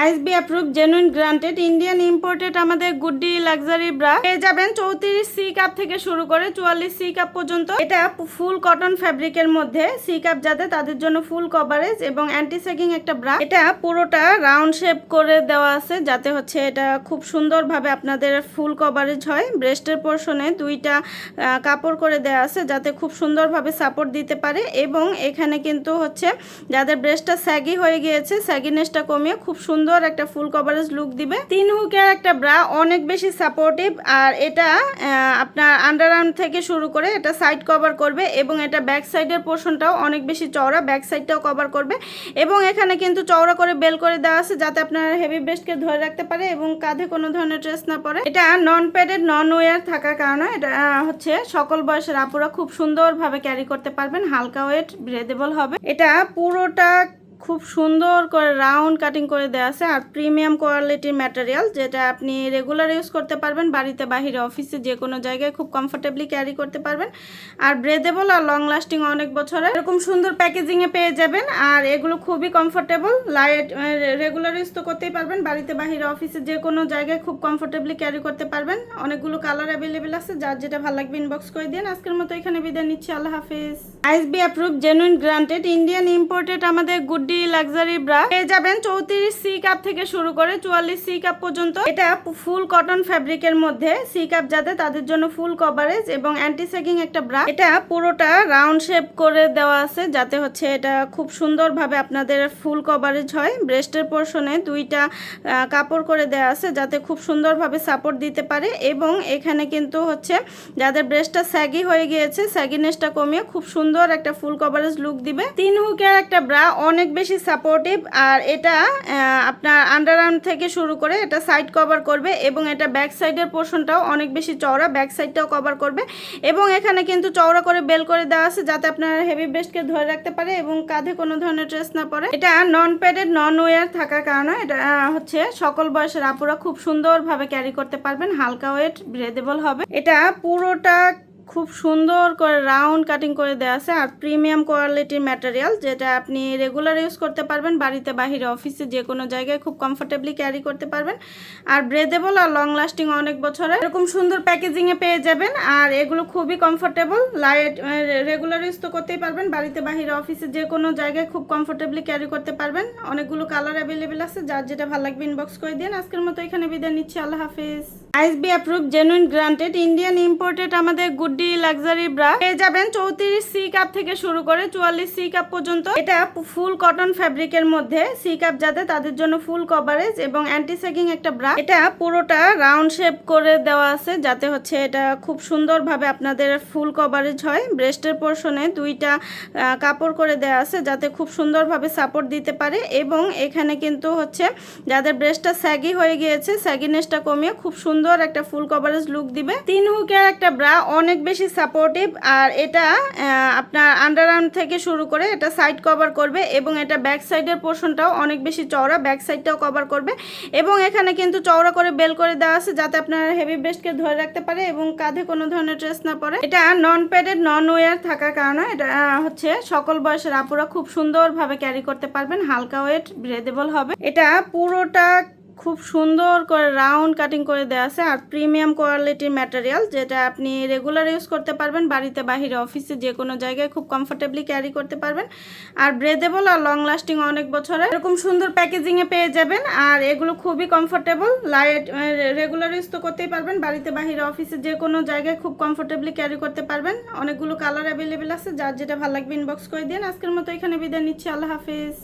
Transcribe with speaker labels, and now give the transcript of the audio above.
Speaker 1: ISSB approve genuine granted Indian imported আমাদের goody luxury bra পেয়ে যাবেন 34 সি কাপ থেকে শুরু করে 44 সি কাপ পর্যন্ত। এটা ফুল কটন ফ্যাব্রিকের মধ্যে সি কাপ যাতে তাদের জন্য ফুল কভারেজ এবং অ্যান্টি সেগিং একটা ব্রা। এটা পুরোটা রাউন্ড শেপ করে দেওয়া আছে যাতে হচ্ছে এটা খুব সুন্দরভাবে আপনাদের ফুল কভারেজ হয়। ব্রেস্টের পোর্শনে দুইটা কাপড় করে দেওয়া আছে যাতে খুব সুন্দরভাবে সাপোর্ট দিতে পারে এবং এখানে কিন্তু হচ্ছে যাদের ব্রেস্টটা স্যাগি হয়ে গিয়েছে স্যাগিনেসটা কমিয়ে খুব সুন্দর একটা ফুল কভারেজ লুক দিবে। 3 হুকের একটা ব্রা, অনেক বেশি সাপোর্টিভ। আর এটা আপনার আন্ডারআর্ম থেকে শুরু করে এটা সাইড কভার করবে এবং এটা ব্যাক সাইডের পোর্শনটাও অনেক বেশি চওড়া, ব্যাক সাইডটাও কভার করবে এবং এখানে কিন্তু চওড়া করে বেল করে দেওয়া আছে যাতে আপনার হেভি ব্রেস্টকে ধরে রাখতে পারে এবং কাঁধে কোনো ধরনের ট্রেস না পড়ে। এটা নন প্যাডেড নন ওয়্যার থাকার কারণে এটা হচ্ছে সকল বয়সের আপুরা খুব সুন্দরভাবে ক্যারি করতে পারবেন। হালকা ওয়েট, ব্রেদেবল হবে। এটা পুরোটা খুব সুন্দর করে রাউন্ড কাটিং করে দেওয়া আছে আর প্রিমিয়াম কোয়ালিটির ম্যাটেরিয়াল যেটা আপনি রেগুলার ইউজ করতে পারবেন, বাড়িতে বাহিরে অফিসে যে কোনো জায়গায় খুব কমফোর্টেবলি ক্যারি করতে পারবেন। আর ব্রেদেবল আর লং লাস্টিং অনেক বছরের। এরকম সুন্দর প্যাকেজিংয়ে পেয়ে যাবেন আর এগুলো খুবই কমফোর্টেবল, লাইট, রেগুলার ইউজ তো করতেই পারবেন, বাড়িতে বাহিরে অফিসে যে কোনো জায়গায় খুব কমফোর্টেবলি ক্যারি করতে পারবেন। অনেকগুলো কালার অ্যাভেলেবেল আছে, যার যেটা ভালো লাগবে ইনবক্স করে দিন। আজকের মতো এখানে বিদায় নিচ্ছি, আল্লাহ হাফিজ। ISB approve genuine granted Indian imported আমাদের গুডডি লাক্সারি ব্রা পেয়ে যাবেন 34 সি কাপ থেকে শুরু করে 44 সি কাপ পর্যন্ত। এটা ফুল কটন ফ্যাব্রিকের মধ্যে সি কাপ যাতে তাদের জন্য ফুল কভারেজ এবং অ্যান্টি সেগিং একটা ব্রা। এটা পুরোটা রাউন্ড শেপ করে দেওয়া আছে যাতে হচ্ছে এটা খুব সুন্দরভাবে আপনাদের ফুল কভারেজ হয়। ব্রেস্টের পোর্শনে দুইটা কাপড় করে দেওয়া আছে যাতে খুব সুন্দরভাবে সাপোর্ট দিতে পারে এবং এখানে কিন্তু হচ্ছে যাদের ব্রেস্টটা স্যাগি হয়ে গিয়েছে স্যাগিনেসটা কমিয়ে খুব সুন্দর একটা ফুল কভারেজ লুক দিবে। 3 হুকের একটা ব্রা, অনেক বেশি সাপোর্টিভ। আর এটা আপনার আন্ডারআর্ম থেকে শুরু করে এটা সাইড কভার করবে এবং এটা ব্যাক সাইডের পোর্শনটাও অনেক বেশি চওড়া, ব্যাক সাইডটাও কভার করবে এবং এখানে কিন্তু চওড়া করে বেল করে দেওয়া আছে যাতে আপনার হেভি ব্রেস্টকে ধরে রাখতে পারে এবং কাঁধে কোনো ধরনের ট্রেস না পড়ে। এটা নন প্যাডেড নন ওয়্যার থাকার কারণে এটা হচ্ছে সকল বয়সের আপুরা খুব সুন্দরভাবে ক্যারি করতে পারবেন। হালকা ওয়েট, ব্রেদেবল হবে। এটা পুরোটা খুব সুন্দর করে রাউন্ড কাটিং করে দেওয়া আছে আর প্রিমিয়াম কোয়ালিটির ম্যাটেরিয়াল যেটা আপনি রেগুলার ইউজ করতে পারবেন, বাড়িতে বাহিরে অফিসে যে কোনো জায়গায় খুব কমফোর্টেবলি ক্যারি করতে পারবেন। আর ব্রেদেবল আর লং লাস্টিং অনেক বছরের। এরকম সুন্দর প্যাকেজিংয়ে পেয়ে যাবেন আর এগুলো খুবই কমফোর্টেবল, লাইট, রেগুলার ইউজ তো করতেই পারবেন, বাড়িতে বাহিরে অফিসে যে কোনো জায়গায় খুব কমফোর্টেবলি ক্যারি করতে পারবেন। অনেকগুলো কালার অ্যাভেলেবেল আছে, যার যেটা ভালো লাগবে ইনবক্স করে দিন। আজকের মতো এখানে বিদায় নিচ্ছি, আল্লাহ হাফিজ। ISB approve genuine granted Indian imported আমাদের গুডডি লাক্সারি ব্রা পেয়ে যাবেন 34 সি কাপ থেকে শুরু করে 44 সি কাপ পর্যন্ত। এটা ফুল কটন ফ্যাব্রিকের মধ্যে সি কাপ যাতে তাদের জন্য ফুল কভারেজ এবং অ্যান্টি সেগিং একটা ব্রা। এটা পুরোটা রাউন্ড শেপ করে দেওয়া আছে যাতে হচ্ছে এটা খুব সুন্দরভাবে আপনাদের ফুল কভারেজ হয়। ব্রেস্টের পোর্শনে দুইটা কাপড় করে দেওয়া আছে যাতে খুব সুন্দরভাবে সাপোর্ট দিতে পারে এবং এখানে কিন্তু হচ্ছে যাদের ব্রেস্টটা স্যাগি হয়ে গিয়েছে স্যাগিনেসটা কমিয়ে খুব সুন্দর একটা ফুল কভারেজ লুক দিবে। 3 হুকের একটা ব্রা, অনেক বেশি সাপোর্টিভ। আর এটা আপনার আন্ডারআর্ম থেকে শুরু করে এটা সাইড কভার করবে এবং এটা ব্যাক সাইডের পোর্শনটাও অনেক বেশি চওড়া, ব্যাক সাইডটাও কভার করবে এবং এখানে কিন্তু চওড়া করে বেল করে দেওয়া আছে যাতে আপনার হেভি ব্রেস্টকে ধরে রাখতে পারে এবং কাঁধে কোনো ধরনের ট্রেস না পড়ে। এটা নন প্যাডেড নন ওয়্যার থাকার কারণে এটা হচ্ছে সকল বয়সের আপুরা খুব সুন্দরভাবে ক্যারি করতে পারবেন। হালকা ওয়েট, ব্রেদেবল হবে। এটা পুরোটা খুব সুন্দর করে রাউন্ড কাটিং করে দেওয়া আছে আর প্রিমিয়াম কোয়ালিটির ম্যাটেরিয়াল যেটা আপনি রেগুলার ইউজ করতে পারবেন, বাড়িতে বাহিরে অফিসে যে কোনো জায়গায় খুব কমফোর্টেবলি ক্যারি করতে পারবেন। আর ব্রেদেবল আর লং লাস্টিং অনেক বছরের। এরকম সুন্দর প্যাকেজিংয়ে পেয়ে যাবেন আর এগুলো খুবই কমফোর্টেবল, লাইট, রেগুলার ইউজ তো করতেই পারবেন, বাড়িতে বাহিরে অফিসে যে কোনো জায়গায় খুব কমফোর্টেবলি ক্যারি করতে পারবেন। অনেকগুলো কালার অ্যাভেলেবেল আছে, যার যেটা ভালো লাগবে ইনবক্স করে দিন। আজকের মতো এখানে বিদায় নিচ্ছি, আল্লাহ হাফিজ।